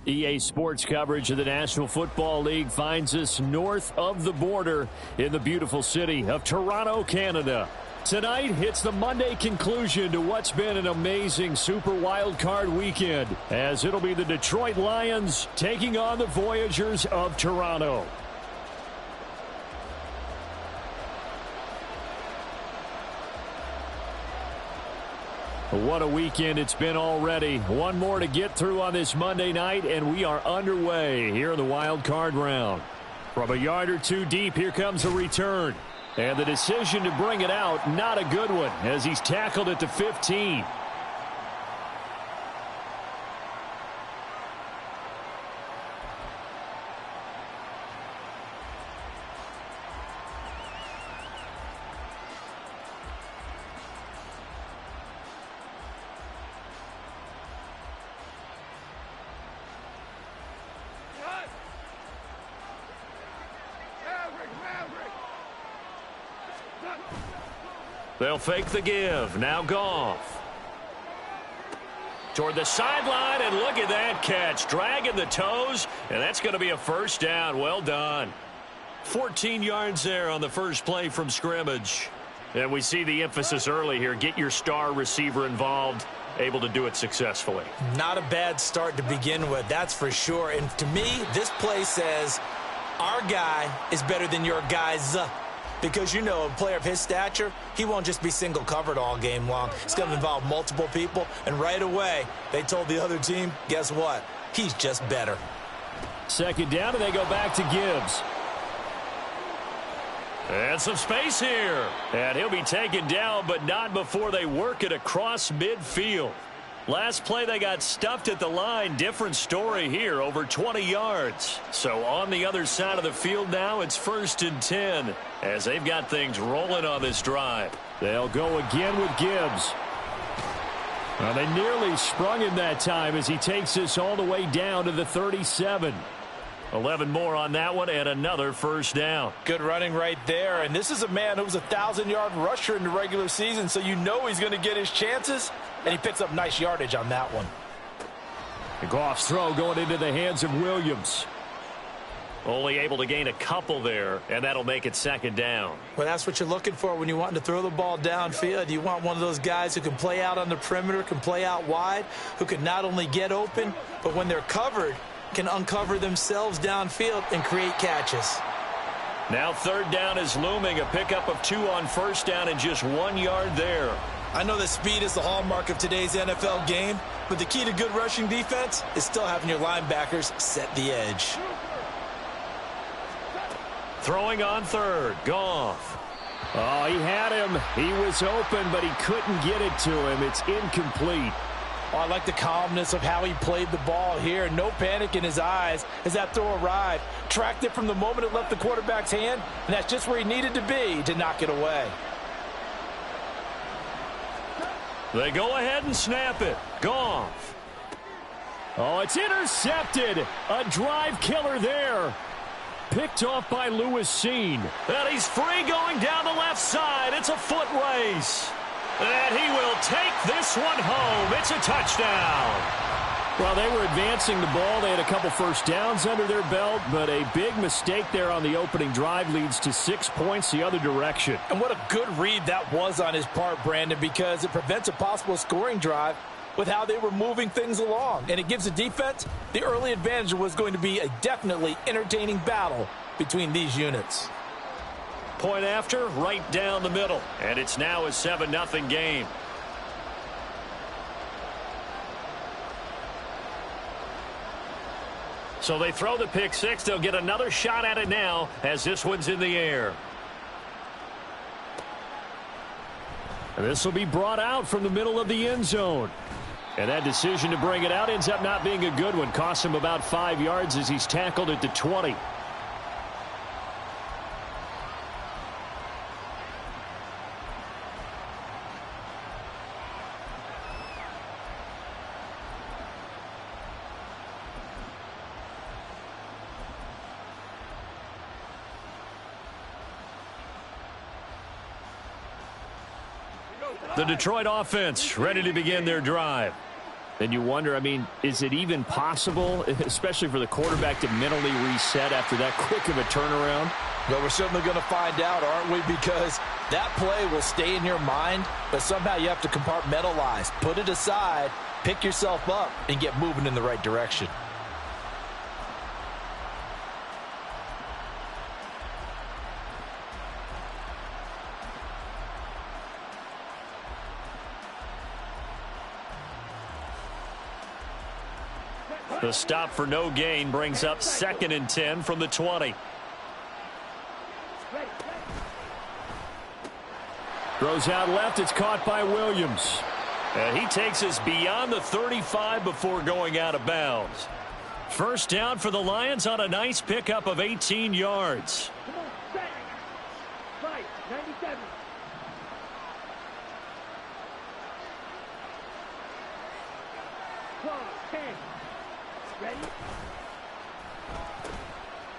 EA Sports coverage of the National Football League finds us north of the border in the beautiful city of Toronto, Canada. Tonight, it's the Monday conclusion to what's been an amazing Super Wild Card weekend, as it'll be the Detroit Lions taking on the Voyagers of Toronto. What a weekend it's been already. One more to get through on this Monday night, and we are underway here in the wild card round. From a yard or two deep, here comes a return. And the decision to bring it out, not a good one, as he's tackled at the 15. They'll fake the give. Now Goff. Toward the sideline, and look at that catch. Dragging the toes, and that's going to be a first down. Well done. 14 yards there on the first play from scrimmage. And we see the emphasis early here. Get your star receiver involved. Able to do it successfully. Not a bad start to begin with, that's for sure. And to me, this play says our guy is better than your guys. Because, you know, a player of his stature, he won't just be single covered all game long. It's going to involve multiple people. And right away, they told the other team, guess what? He's just better. Second down, and they go back to Gibbs. And some space here. And he'll be taken down, but not before they work it across midfield. Last play, they got stuffed at the line. Different story here, over 20 yards. So on the other side of the field now, it's 1st and 10 as they've got things rolling on this drive. They'll go again with Gibbs. Well, they nearly sprung him that time as he takes this all the way down to the 37. 11 more on that one and another first down. Good running right there. And this is a man who was a 1,000-yard rusher in the regular season, so you know he's going to get his chances. And he picks up nice yardage on that one. Goff's throw going into the hands of Williams. Only able to gain a couple there, and that'll make it second down. Well, that's what you're looking for when you want to throw the ball downfield. You want one of those guys who can play out on the perimeter, can play out wide, who can not only get open, but when they're covered, can uncover themselves downfield and create catches. Now third down is looming. A pickup of 2 on first down and just 1 yard there. I know that speed is the hallmark of today's NFL game, but the key to good rushing defense is still having your linebackers set the edge. Throwing on third, Goff. Oh, he had him. He was open, but he couldn't get it to him. It's incomplete. Oh, I like the calmness of how he played the ball here. No panic in his eyes as that throw arrived. Tracked it from the moment it left the quarterback's hand, and that's just where he needed to be to knock it away. They go ahead and snap it. Goff. Oh, it's intercepted. A drive killer there. Picked off by Lewis Seen. And he's free going down the left side. It's a foot race. And he will take this one home. It's a touchdown. Well, they were advancing the ball. They had a couple first downs under their belt, but a big mistake there on the opening drive leads to 6 points the other direction. And what a good read that was on his part, Brandon, because it prevents a possible scoring drive with how they were moving things along. And it gives the defense the early advantage. Was going to be a definitely entertaining battle between these units. Point after, right down the middle. And it's now a 7-0 game. So they throw the pick six. They'll get another shot at it now as this one's in the air. And this will be brought out from the middle of the end zone. And that decision to bring it out ends up not being a good one. Costs him about 5 yards as he's tackled at the 20. The Detroit offense ready to begin their drive. And you wonder, I mean, is it even possible, especially for the quarterback, to mentally reset after that quick of a turnaround? Well, we're certainly going to find out, aren't we? Because that play will stay in your mind, but somehow you have to compartmentalize, put it aside, pick yourself up, and get moving in the right direction. The stop for no gain brings up 2nd and 10 from the 20. Throws out left. It's caught by Williams. And he takes us beyond the 35 before going out of bounds. First down for the Lions on a nice pickup of 18 yards. Come on, set. Right, 97. Ready?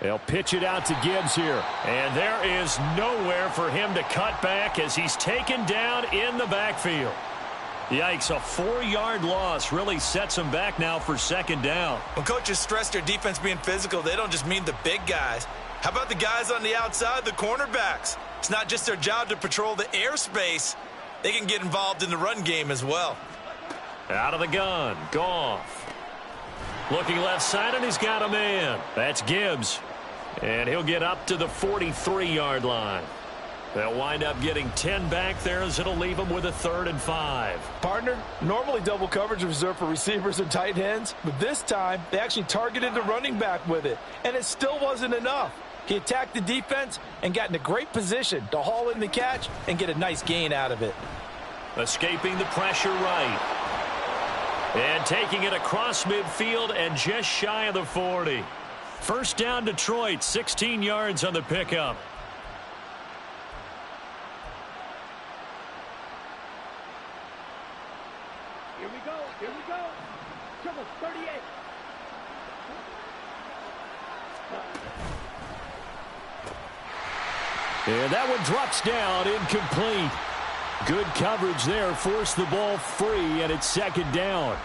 They'll pitch it out to Gibbs here. And there is nowhere for him to cut back as he's taken down in the backfield. Yikes, a 4-yard loss really sets him back now for 2nd down. When coaches stress their defense being physical, they don't just mean the big guys. How about the guys on the outside, the cornerbacks? It's not just their job to patrol the airspace. They can get involved in the run game as well. Out of the gun, Goff. Looking left side, and he's got a man. That's Gibbs. And he'll get up to the 43-yard line. They'll wind up getting 10 back there as it'll leave them with a 3rd and 5. Partner, normally double coverage is reserved for receivers and tight ends, but this time they actually targeted the running back with it, and it still wasn't enough. He attacked the defense and got in a great position to haul in the catch and get a nice gain out of it. Escaping the pressure right. And taking it across midfield and just shy of the 40. First down Detroit, 16 yards on the pickup. Here we go, here we go. Triple 38. And that one drops down, incomplete. Good coverage there, forced the ball free, and it's 2nd down.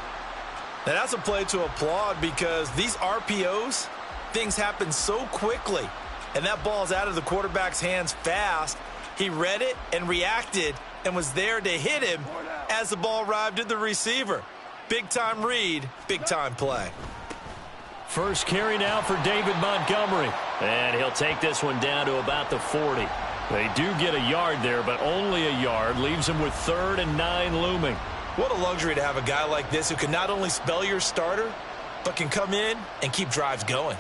Now that's a play to applaud because these RPOs, things happen so quickly. And that ball's out of the quarterback's hands fast. He read it and reacted and was there to hit him as the ball arrived at the receiver. Big-time read, big-time play. First carry now for David Montgomery. And he'll take this one down to about the 40. They do get a yard there, but only a yard. Leaves him with 3rd and 9 looming. What a luxury to have a guy like this who can not only spell your starter, but can come in and keep drives going.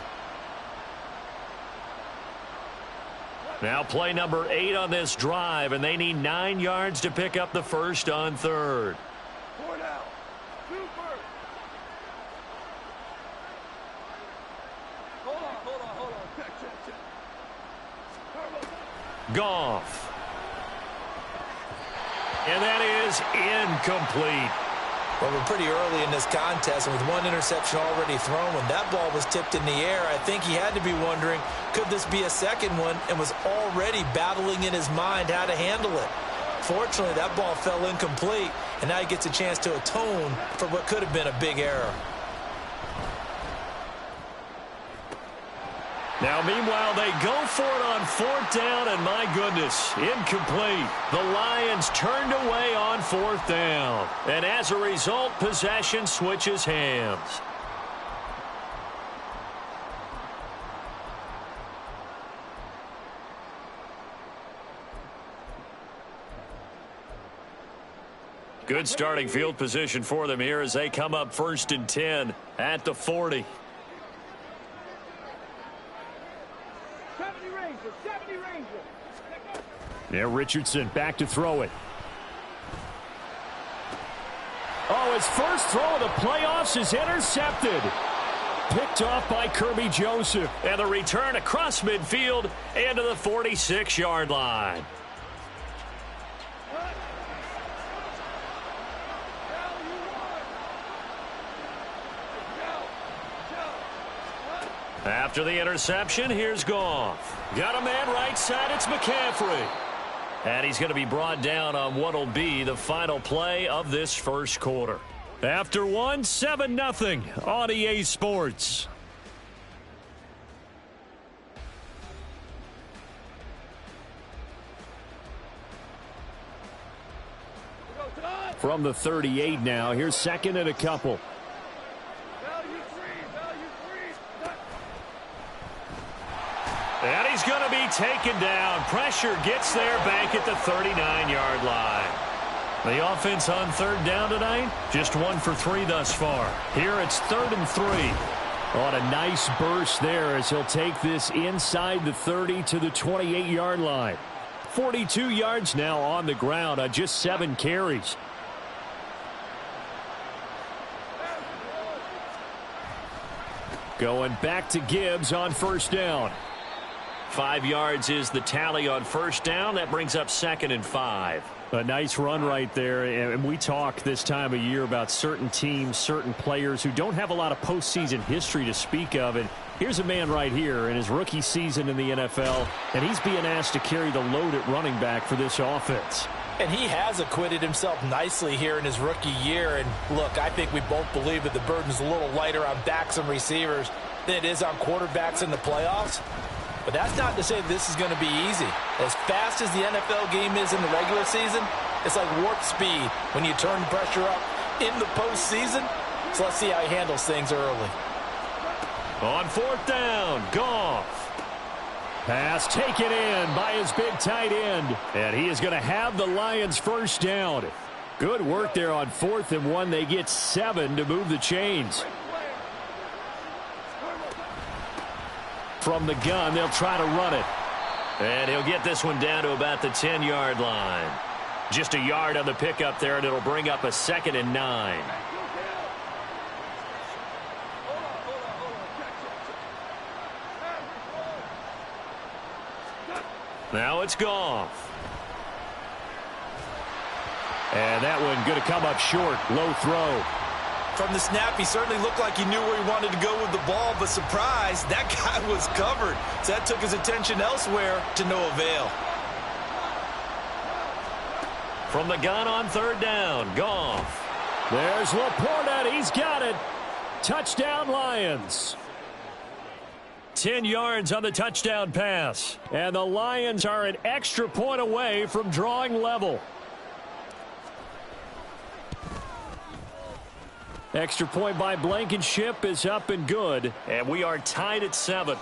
Now play number 8 on this drive, and they need 9 yards to pick up the first on 3rd. 4 now. Super. Hold on. Check. Goff. And that is incomplete. Well, we're pretty early in this contest, and with one interception already thrown, when that ball was tipped in the air, I think he had to be wondering, could this be a second one, and was already battling in his mind how to handle it. Fortunately, that ball fell incomplete, and now he gets a chance to atone for what could have been a big error. Now, meanwhile, they go for it on 4th down, and my goodness, incomplete. The Lions turned away on 4th down. And as a result, possession switches hands. Good starting field position for them here as they come up 1st and 10 at the 40. 70 Ranger. Yeah, Richardson back to throw it. Oh, his first throw of the playoffs is intercepted. Picked off by Kirby Joseph. And the return across midfield into the 46-yard line. After the interception, here's Goff. Got a man right side, it's McCaffrey. And he's going to be brought down on what will be the final play of this first quarter. After one, 7-0 on EA Sports. From the 38 now, here's second and a couple. And he's going to be taken down. Pressure gets there back at the 39-yard line. The offense on third down tonight, just 1 for 3 thus far. Here it's 3rd and 3. On a nice burst there as he'll take this inside the 30 to the 28-yard line. 42 yards now on the ground on just 7 carries. Going back to Gibbs on first down. 5 yards is the tally on first down. That brings up 2nd and 5. A nice run right there. And we talk this time of year about certain teams, certain players who don't have a lot of postseason history to speak of. And here's a man right here in his rookie season in the NFL, and he's being asked to carry the load at running back for this offense. And he has acquitted himself nicely here in his rookie year. And look, I think we both believe that the burden's a little lighter on backs and receivers than it is on quarterbacks in the playoffs. But that's not to say this is going to be easy. As fast as the NFL game is in the regular season, it's like warp speed when you turn pressure up in the postseason. So let's see how he handles things early. On 4th down, Goff. Pass taken in by his big tight end. And he is going to have the Lions first down. Good work there on 4th and 1. They get 7 to move the chains. From the gun, they'll try to run it. And he'll get this one down to about the 10-yard line. Just a yard on the pickup there, and it'll bring up a 2nd and 9. Now it's Goff. And that one going to come up short. Low throw. From the snap, he certainly looked like he knew where he wanted to go with the ball, but surprise, that guy was covered. So that took his attention elsewhere to no avail. From the gun on 3rd down, Goff. There's Laporta. He's got it. Touchdown, Lions. 10 yards on the touchdown pass. And the Lions are an extra point away from drawing level. Extra point by Blankenship is up and good. And we are tied at 7.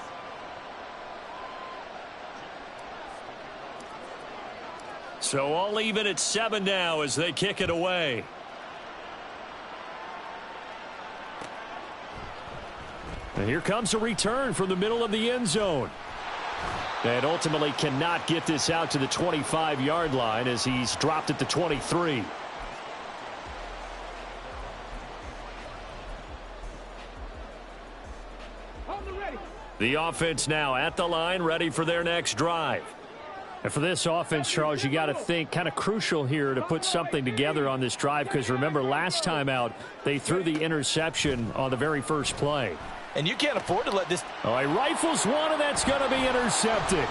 So all even at 7 now as they kick it away. And here comes a return from the middle of the end zone. And ultimately cannot get this out to the 25-yard line as he's dropped at the 23. The offense now at the line, ready for their next drive. And for this offense, Charles, you got to think kind of crucial here to put something together on this drive, because remember last time out they threw the interception on the very first play. And you can't afford to let this. Oh, he rifles one, and that's going to be intercepted.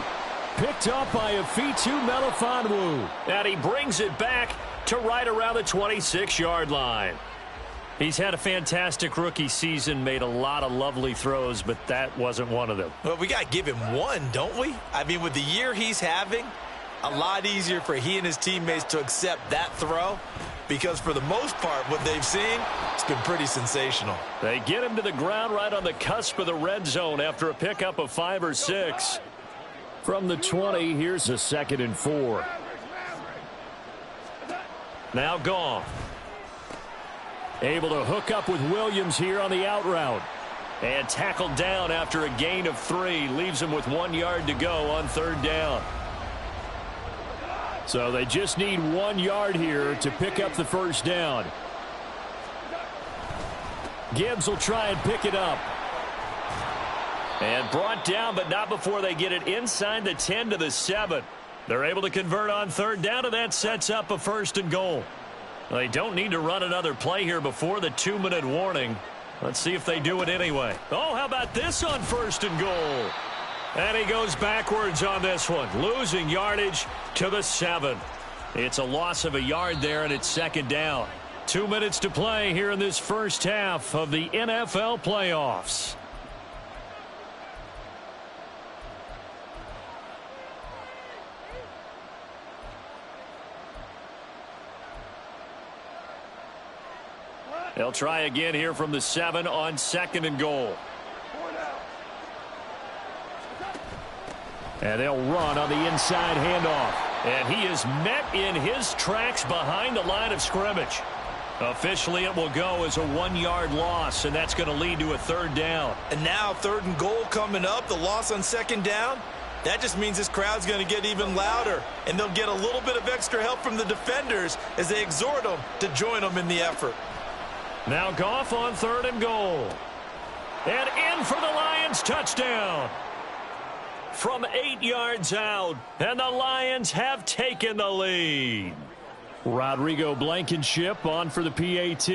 Picked up by Afitu Melifonwu. And he brings it back to right around the 26-yard line. He's had a fantastic rookie season, made a lot of lovely throws, but that wasn't one of them. Well, we got to give him one, don't we? I mean, with the year he's having, a lot easier for he and his teammates to accept that throw, because for the most part, what they've seen, it's been pretty sensational. They get him to the ground right on the cusp of the red zone after a pickup of 5 or 6. From the 20, here's a 2nd and 4. Now Goff. Able to hook up with Williams here on the out route. And tackled down after a gain of 3. Leaves him with 1 yard to go on 3rd down. So they just need 1 yard here to pick up the first down. Gibbs will try and pick it up. And brought down, but not before they get it inside the 10 to the 7. They're able to convert on 3rd down, and that sets up a 1st and goal. They don't need to run another play here before the 2-minute warning. Let's see if they do it anyway. Oh, how about this on 1st and goal? And he goes backwards on this one, losing yardage to the 7. It's a loss of a yard there, and it's 2nd down. 2 minutes to play here in this first half of the NFL playoffs. They'll try again here from the 7 on 2nd and goal. And they'll run on the inside handoff. And he is met in his tracks behind the line of scrimmage. Officially, it will go as a 1-yard loss, and that's going to lead to a 3rd down. And now 3rd and goal coming up, the loss on 2nd down. That just means this crowd's going to get even louder, and they'll get a little bit of extra help from the defenders as they exhort them to join them in the effort. Now Goff on 3rd and goal. And in for the Lions, touchdown. From 8 yards out, and the Lions have taken the lead. Rodrigo Blankenship on for the PAT.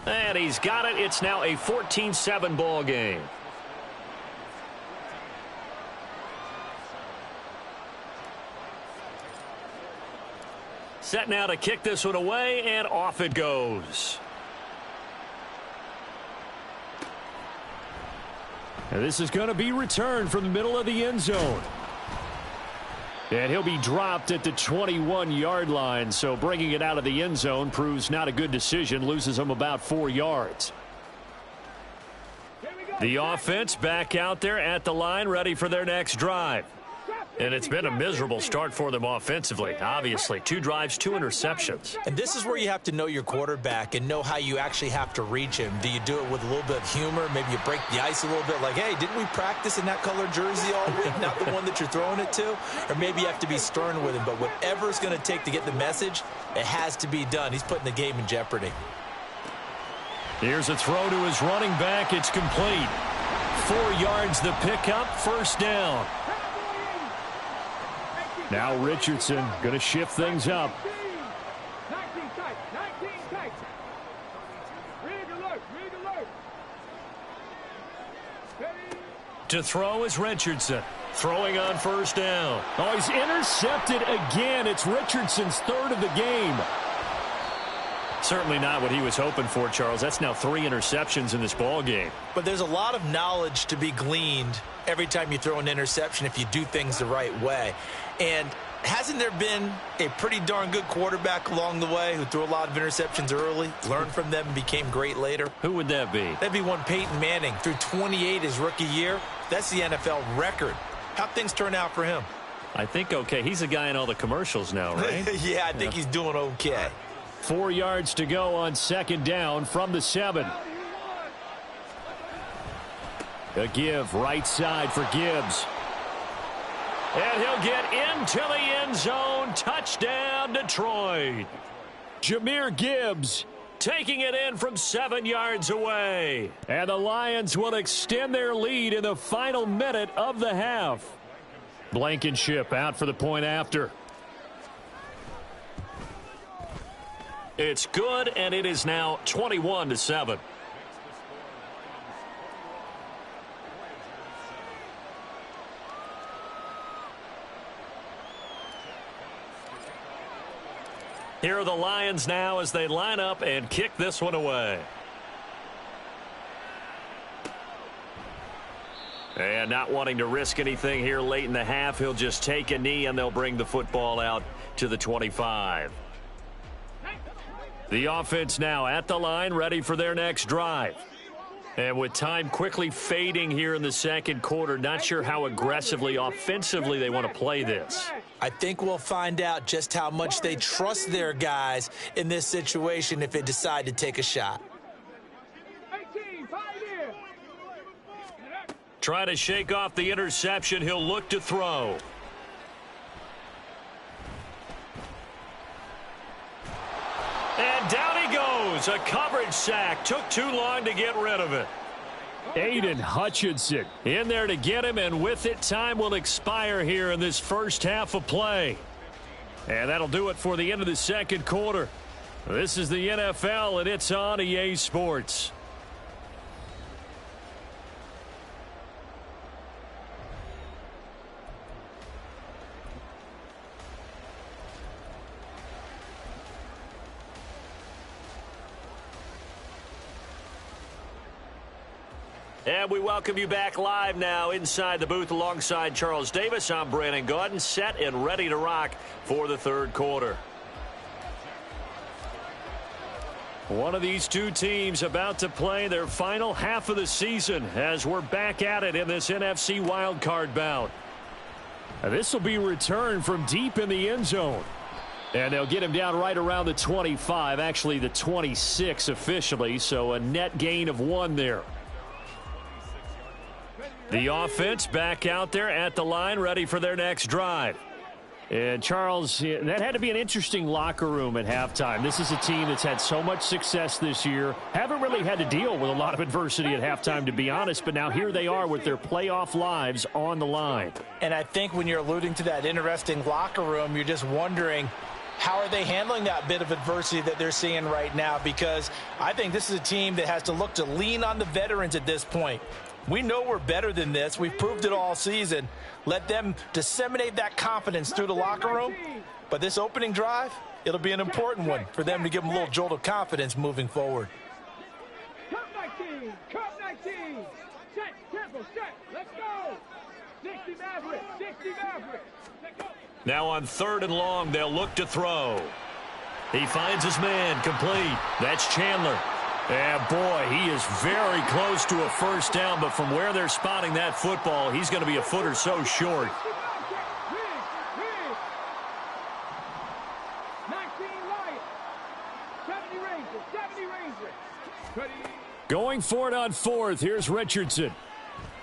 And he's got it. It's now a 14-7 ball game. Set now to kick this one away, and off it goes. And this is going to be returned from the middle of the end zone. And he'll be dropped at the 21-yard line, so bringing it out of the end zone proves not a good decision, loses him about 4 yards. The offense back out there at the line, ready for their next drive. And it's been a miserable start for them offensively. Obviously, 2 drives, 2 interceptions. And this is where you have to know your quarterback and know how you actually have to reach him. Do you do it with a little bit of humor? Maybe you break the ice a little bit like, hey, didn't we practice in that color jersey all week? Not the one that you're throwing it to? Or maybe you have to be stern with him. But whatever it's going to take to get the message, it has to be done. He's putting the game in jeopardy. Here's a throw to his running back. It's complete. 4 yards the pickup, 1st down. Now Richardson going to shift things up. 19 tight. Rig alert. To throw is Richardson. Throwing on 1st down. Oh, he's intercepted again. It's Richardson's 3rd of the game. Certainly not what he was hoping for, Charles. That's now 3 interceptions in this ball game. But there's a lot of knowledge to be gleaned every time you throw an interception if you do things the right way. And hasn't there been a pretty darn good quarterback along the way who threw a lot of interceptions early, learned from them, and became great later? Who would that be? That'd be one Peyton Manning. Threw 28 his rookie year. That's the NFL record. How'd things turn out for him? I think okay. He's a guy in all the commercials now, right? Yeah, I think he's doing okay. 4 yards to go on 2nd down from the 7. A give right side for Gibbs. And he'll get into the end zone. Touchdown, Detroit. Jahmyr Gibbs taking it in from 7 yards away. And the Lions will extend their lead in the final minute of the half. Blankenship out for the point after. It's good, and it is now 21-7. Here are the Lions now as they line up and kick this one away. And not wanting to risk anything here late in the half, he'll just take a knee and they'll bring the football out to the 25. The offense now at the line, ready for their next drive. And with time quickly fading here in the 2nd quarter, not sure how aggressively, offensively they want to play this. I think we'll find out just how much they trust their guys in this situation if they decide to take a shot. Try to shake off the interception. He'll look to throw. And down he goes. A coverage sack. Took too long to get rid of it. Aiden Hutchinson in there to get him, and with it, time will expire here in this first half of play. And that'll do it for the end of the 2nd quarter. This is the NFL, and it's on EA Sports. And we welcome you back live now inside the booth alongside Charles Davis. I'm Brandon Gaudin, set and ready to rock for the third quarter. One of these two teams about to play their final half of the season as we're back at it in this NFC wildcard bout. This will be returned from deep in the end zone. And they'll get him down right around the 25, actually the 26 officially, so a net gain of 1 there. The offense back out there at the line, ready for their next drive. And, Charles, that had to be an interesting locker room at halftime. This is a team that's had so much success this year. Haven't really had to deal with a lot of adversity at halftime, to be honest. But now here they are with their playoff lives on the line. And I think when you're alluding to that interesting locker room, you're just wondering, how are they handling that bit of adversity that they're seeing right now? Because I think this is a team that has to look to lean on the veterans at this point. We know we're better than this. We've proved it all season. Let them disseminate that confidence through the locker room. But this opening drive, it'll be an important one for them to give them a little jolt of confidence moving forward. Cup 19, Cup 19. Set, tempo, set, let's go. 60 Maverick, 60 Maverick. Let's go. Now on 3rd and long, they'll look to throw. He finds his man, complete. That's Chandler. And, boy, he is very close to a first down, but from where they're spotting that football, he's going to be a foot or so short. 19 Lions, 70 Rangers. Going for it on 4th. Here's Richardson.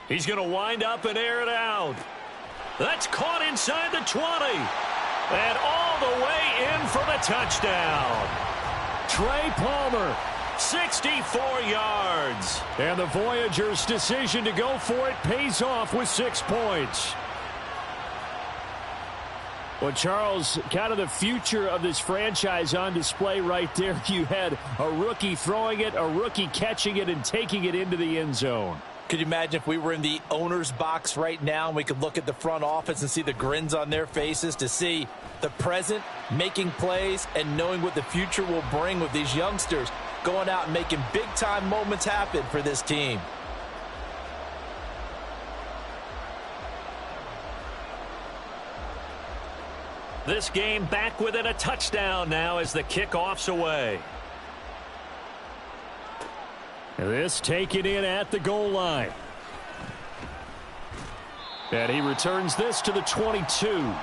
He's going to wind up and air it out. That's caught inside the 20. And all the way in for the touchdown. Trey Palmer. 64 yards. And the Voyagers' decision to go for it pays off with 6 points. Well, Charles, kind of the future of this franchise on display right there. You had a rookie throwing it, a rookie catching it, and taking it into the end zone. Could you imagine if we were in the owner's box right now and we could look at the front office and see the grins on their faces, to see the present making plays and knowing what the future will bring with these youngsters going out and making big-time moments happen for this team. This game back within a touchdown now as the kickoff's away. This taken in at the goal line. And he returns this to the 22.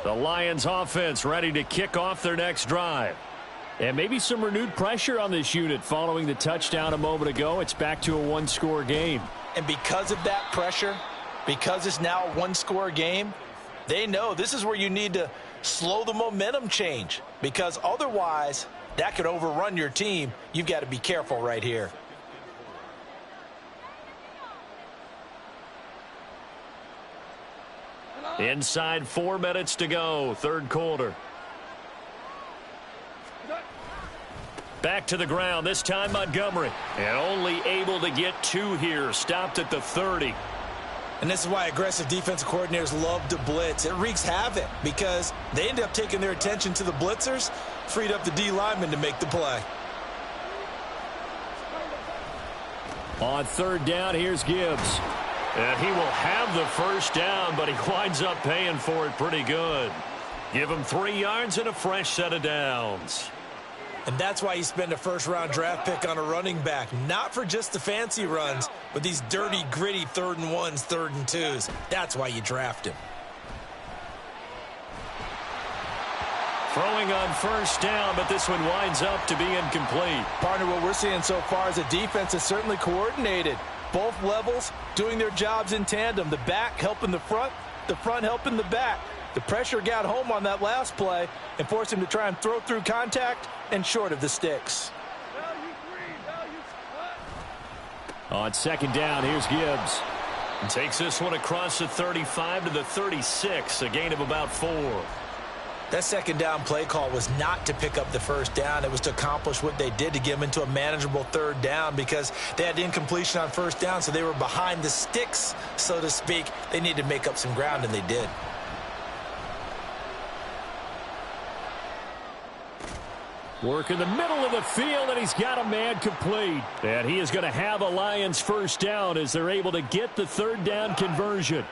The Lions offense ready to kick off their next drive. And maybe some renewed pressure on this unit following the touchdown a moment ago. It's back to a one-score game. And because of that pressure, because it's now a one-score game, they know this is where you need to slow the momentum change. Because otherwise, that could overrun your team. You've got to be careful right here. Inside 4 minutes to go, third quarter. Back to the ground, this time Montgomery. And only able to get 2 here, stopped at the 30. And this is why aggressive defensive coordinators love to blitz. It wreaks havoc because they end up taking their attention to the blitzers, freed up the D lineman to make the play. On 3rd down, here's Gibbs. And he will have the first down, but he winds up paying for it pretty good. Give him 3 yards and a fresh set of downs. And that's why you spend a first-round draft pick on a running back. Not for just the fancy runs, but these dirty, gritty 3rd and 1s, 3rd and 2s. That's why you draft him. Throwing on first down, but this one winds up to be incomplete. Partner, what we're seeing so far is a defense is certainly coordinated. Both levels doing their jobs in tandem. The back helping the front helping the back. The pressure got home on that last play and forced him to try and throw through contact and short of the sticks. On 2nd down, here's Gibbs. Takes this one across the 35 to the 36, a gain of about 4. That second down play call was not to pick up the first down. It was to accomplish what they did, to get them into a manageable third down, because they had incompletion on first down, so they were behind the sticks, so to speak. They needed to make up some ground, and they did. Work in the middle of the field, and he's got a man complete. And he is going to have a Lions first down as they're able to get the third down conversion.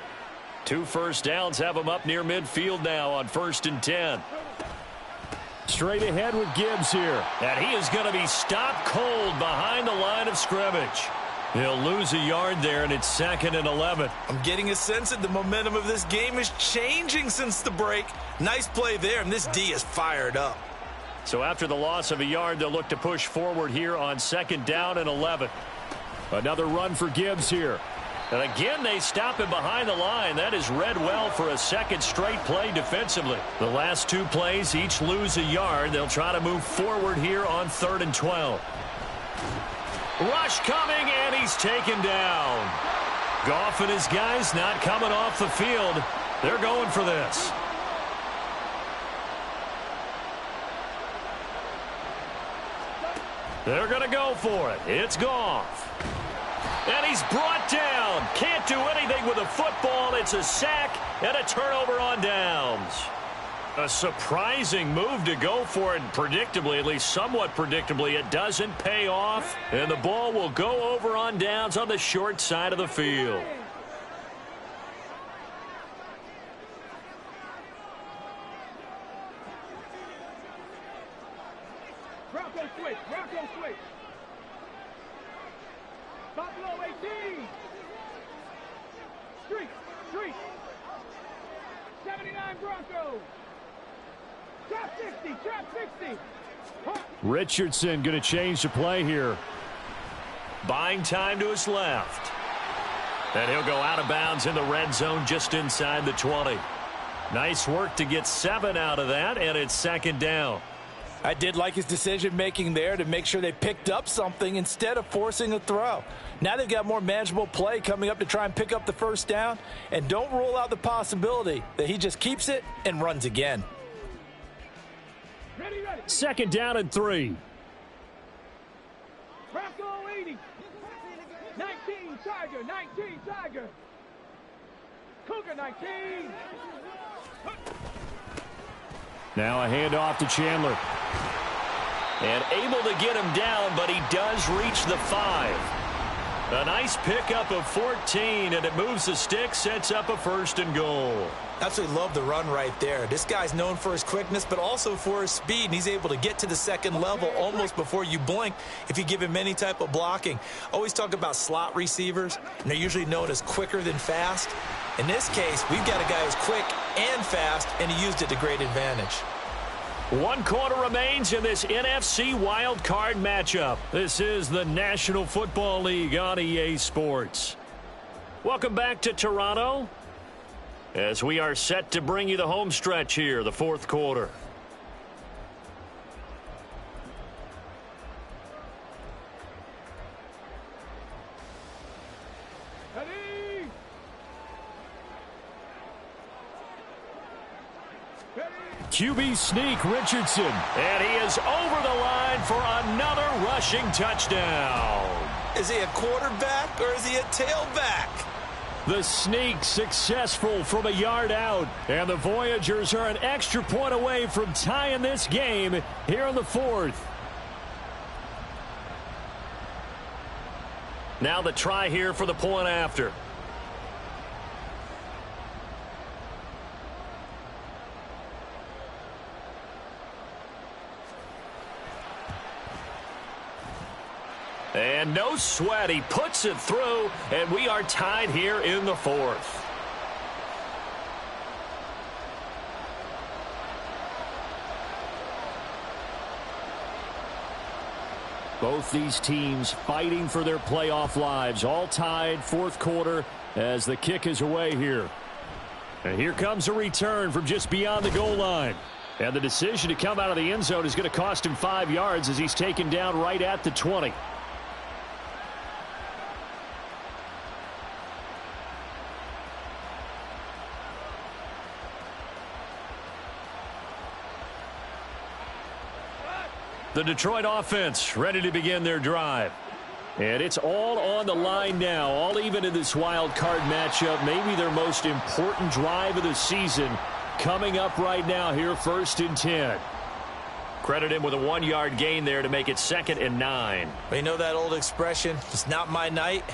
2 first downs have him up near midfield now on 1st and 10. Straight ahead with Gibbs here. And he is going to be stopped cold behind the line of scrimmage. He'll lose a yard there, and it's 2nd and 11. I'm getting a sense that the momentum of this game is changing since the break. Nice play there, and this D is fired up. So after the loss of a yard, they'll look to push forward here on 2nd down and 11. Another run for Gibbs here. And again, they stop him behind the line. That is read well for a second straight play defensively. The last 2 plays each lose a yard. They'll try to move forward here on 3rd and 12. Rush coming, and he's taken down. Goff and his guys not coming off the field. They're going for this. They're going to go for it. It's Goff. And he's brought down. Can't do anything with a football. It's a sack and a turnover on downs. A surprising move to go for it, and predictably, at least somewhat predictably, it doesn't pay off. And the ball will go over on downs on the short side of the field. Bronco switch. Bronco switch. Buffalo 18. Street. Street. 79 Broncos. Trap 60. Trap 60. Richardson going to change the play here. Buying time to his left. And he'll go out of bounds in the red zone just inside the 20. Nice work to get 7 out of that, and it's 2nd down. I did like his decision-making there to make sure they picked up something instead of forcing a throw. Now they've got more manageable play coming up to try and pick up the first down, and don't rule out the possibility that he just keeps it and runs again. Ready, ready. 2nd down and 3. Bronco 80. 19 Tiger. 19 Tiger. Cougar 19. Now a handoff to Chandler. And able to get him down, but he does reach the 5. A nice pickup of 14, and it moves the stick, sets up a 1st and goal. Absolutely love the run right there. This guy's known for his quickness, but also for his speed, and he's able to get to the 2nd level almost before you blink if you give him any type of blocking. Always talk about slot receivers, and they're usually known as quicker than fast. In this case, we've got a guy who's quick and fast, and he used it to great advantage. 1 quarter remains in this NFC wild card matchup. This is the National Football League on EA Sports. Welcome back to Toronto as we are set to bring you the home stretch here, the 4th quarter. Ready. QB sneak, Richardson. And he is over the line for another rushing touchdown. Is he a quarterback or is he a tailback? The sneak successful from a yard out. And the Voyagers are an extra point away from tying this game here in the 4th. Now the try here for the point after. And no sweat. He puts it through, and we are tied here in the 4th. Both these teams fighting for their playoff lives, all tied 4th quarter as the kick is away here. And here comes a return from just beyond the goal line. And the decision to come out of the end zone is going to cost him 5 yards as he's taken down right at the 20. The Detroit offense ready to begin their drive. And it's all on the line now, all even in this wild card matchup. Maybe their most important drive of the season coming up right now here, 1st and 10. Credit him with a 1-yard gain there to make it 2nd and 9. You know that old expression, it's not my night?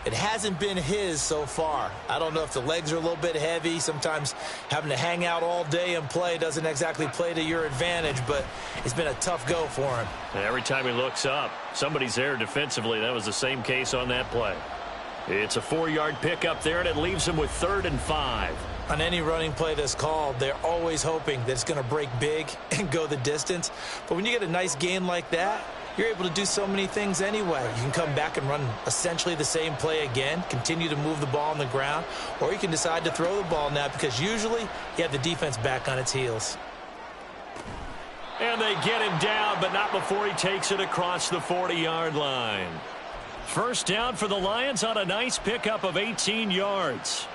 It hasn't been his so far. I don't know if the legs are a little bit heavy. Sometimes having to hang out all day and play doesn't exactly play to your advantage, but it's been a tough go for him. And every time he looks up, somebody's there defensively. That was the same case on that play. It's a 4-yard pickup there, and it leaves him with 3rd and 5. On any running play that's called, they're always hoping that it's going to break big and go the distance. But when you get a nice gain like that, you're able to do so many things anyway. You can come back and run essentially the same play again, continue to move the ball on the ground, or you can decide to throw the ball now because usually you have the defense back on its heels. And they get him down, but not before he takes it across the 40-yard line. 1st down for the Lions on a nice pickup of 18 yards.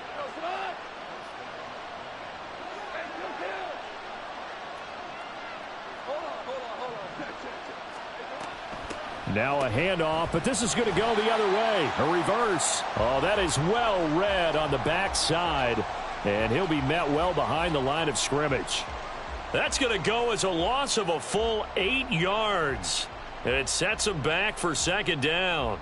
Now a handoff, but this is going to go the other way. A reverse. Oh, that is well read on the backside. And he'll be met well behind the line of scrimmage. That's going to go as a loss of a full 8 yards. And it sets him back for 2nd down.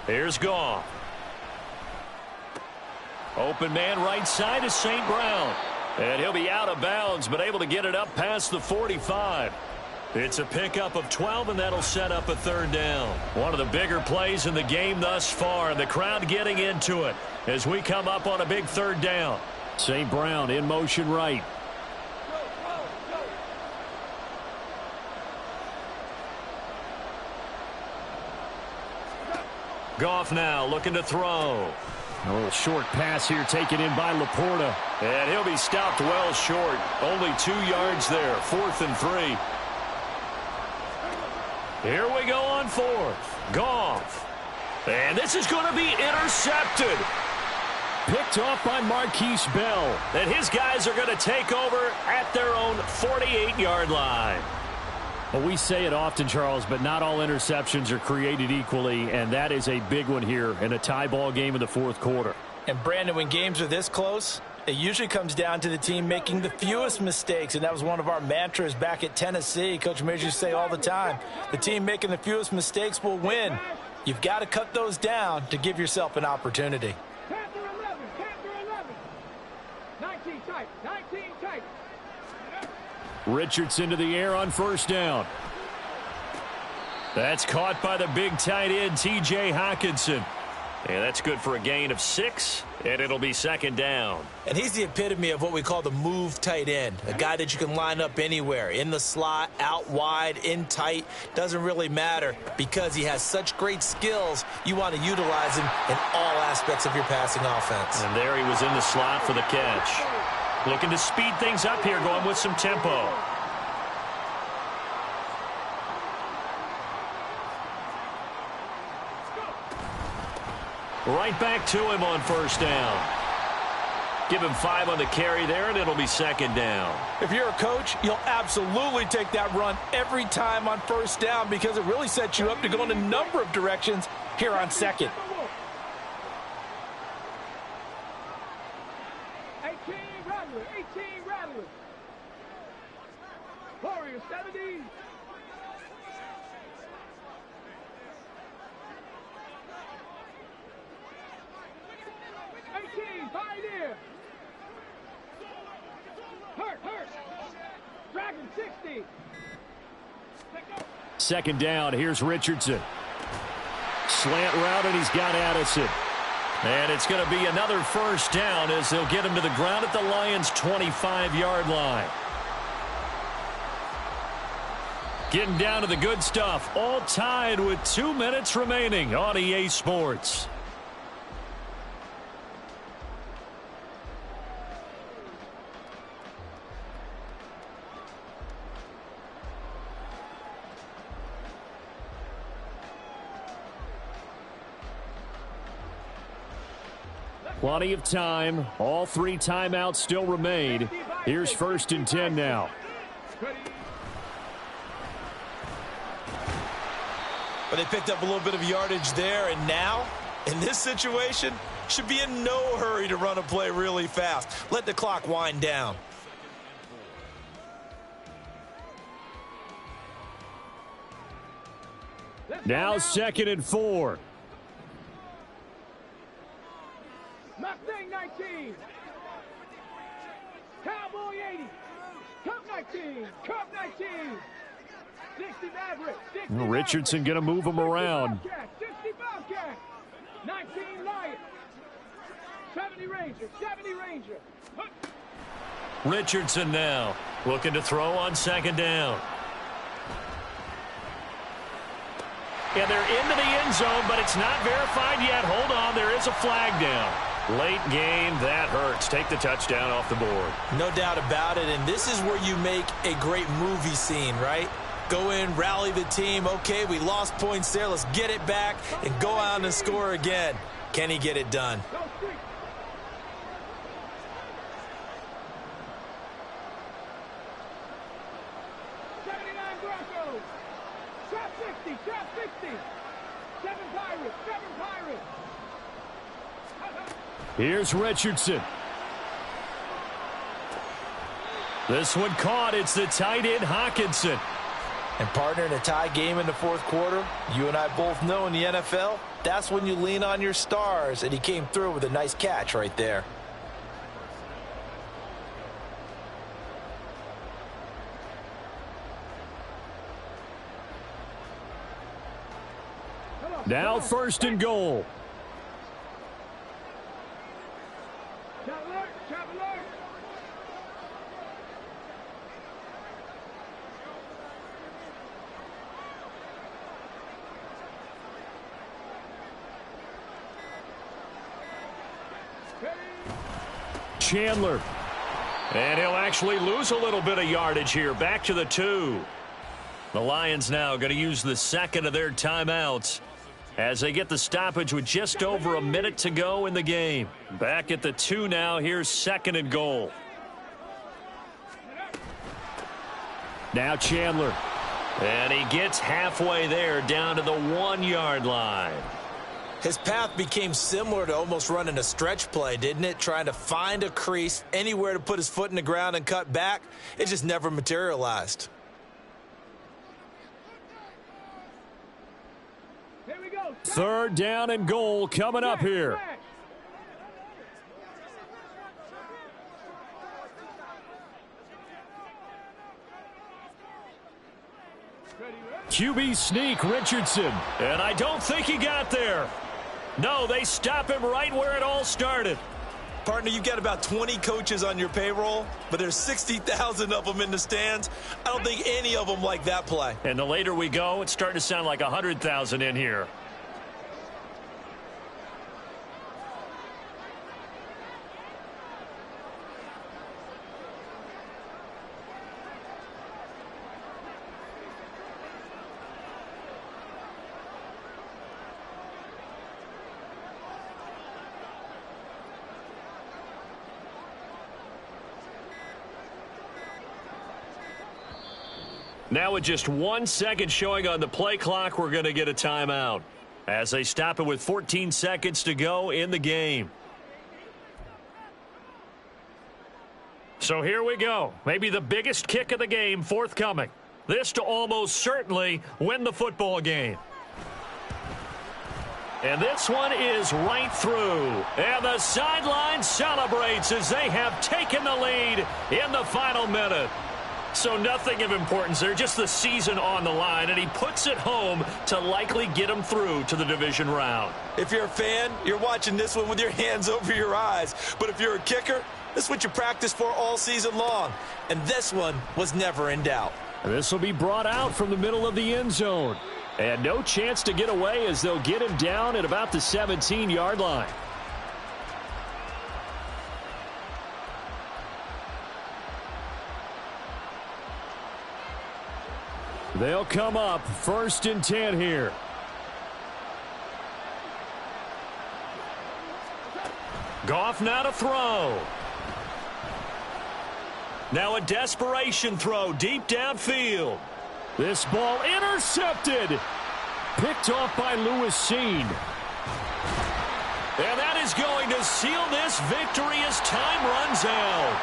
Here's Goff. Open man right side is St. Brown. And he'll be out of bounds, but able to get it up past the 45. It's a pickup of 12, and that'll set up a 3rd down. One of the bigger plays in the game thus far, and the crowd getting into it as we come up on a big 3rd down. St. Brown in motion right. Goff now looking to throw. A little short pass here taken in by Laporta. And he'll be stopped well short. Only 2 yards there. 4th and 3. Here we go on 4th. Goff. And this is going to be intercepted. Picked off by Marquise Bell. And his guys are going to take over at their own 48-yard line. Well, we say it often, Charles, but not all interceptions are created equally, and that is a big one here in a tie ball game in the 4th quarter. And, Brandon, when games are this close, it usually comes down to the team making the fewest mistakes, and that was one of our mantras back at Tennessee. Coach Mears used to say all the time, the team making the fewest mistakes will win. You've got to cut those down to give yourself an opportunity. Panther 11, 19 tight, 19 tight. Richardson to the air on 1st down. That's caught by the big tight end, T.J. Hockenson. And that's good for a gain of 6, and it'll be 2nd down. And he's the epitome of what we call the move tight end, a guy that you can line up anywhere, in the slot, out wide, in tight, doesn't really matter because he has such great skills. You want to utilize him in all aspects of your passing offense. And there he was in the slot for the catch. Looking to speed things up here, going with some tempo. Right back to him on 1st down. Give him 5 on the carry there, and it'll be 2nd down. If you're a coach, you'll absolutely take that run every time on 1st down because it really sets you up to go in a number of directions here on 2nd. 18 Rattler. Warriors 70. Pioneer. Hurt. Dragon 60. 2nd down. Here's Richardson. Slant route, and he's got Addison. And it's going to be another 1st down as they'll get him to the ground at the Lions' 25-yard line. Getting down to the good stuff. All tied with 2 minutes remaining on EA Sports. Plenty of time. All 3 timeouts still remain. Here's 1st and 10 now. But they picked up a little bit of yardage there, and now, in this situation, should be in no hurry to run a play really fast. Let the clock wind down. Now 2nd and 4. Mustang 19. Cowboy 80. Cup 19. Cup 19. 60 Maverick. 60 Richardson going to move him around. 60 Bobcat. 19 Lion. 70 Ranger. 70 Ranger. Richardson now looking to throw on 2nd down. And they're into the end zone, but it's not verified yet. Hold on, there is a flag down. Late game, that hurts. Take the touchdown off the board. No doubt about it, and this is where you make a great movie scene, right? Go in, rally the team. Okay, we lost points there. Let's get it back and go out and score again. Can he get it done? 79 Broncos. Trap 60. Trap 60. 7 Pirates. 7 Pirates. Here's Richardson. This one caught. It's the tight end, Hawkinson. And partner, in a tie game in the 4th quarter, you and I both know in the NFL, that's when you lean on your stars, and he came through with a nice catch right there. Now 1st and goal. Trap alert. Trap alert. Chandler. And he'll actually lose a little bit of yardage here. Back to the 2. The Lions now going to use the 2nd of their timeouts as they get the stoppage with just over a minute to go in the game. Back at the 2 now. Here's 2nd and goal. Now Chandler. And he gets halfway there down to the 1-yard line. His path became similar to almost running a stretch play, didn't it? Trying to find a crease, anywhere to put his foot in the ground and cut back. It just never materialized. Here we go. 3rd down and goal coming up here. QB sneak, Richardson. And I don't think he got there. No, they stop him right where it all started. Partner, you've got about 20 coaches on your payroll, but there's 60,000 of them in the stands. I don't think any of them like that play. And the later we go, it's starting to sound like 100,000 in here. Now with just 1 second showing on the play clock, we're going to get a timeout as they stop it with 14 seconds to go in the game. So here we go. Maybe the biggest kick of the game forthcoming. This to almost certainly win the football game. And this one is right through. And the sideline celebrates as they have taken the lead in the final minute. So nothing of importance there, just the season on the line, and he puts it home to likely get him through to the division round. If you're a fan, you're watching this one with your hands over your eyes. But if you're a kicker, this is what you practice for all season long. And this one was never in doubt. This will be brought out from the middle of the end zone. And no chance to get away as they'll get him down at about the 17-yard line. They'll come up 1st and 10 here. Goff now to throw. Now a desperation throw deep downfield. This ball intercepted. Picked off by Lewis Seen. And that is going to seal this victory as time runs out.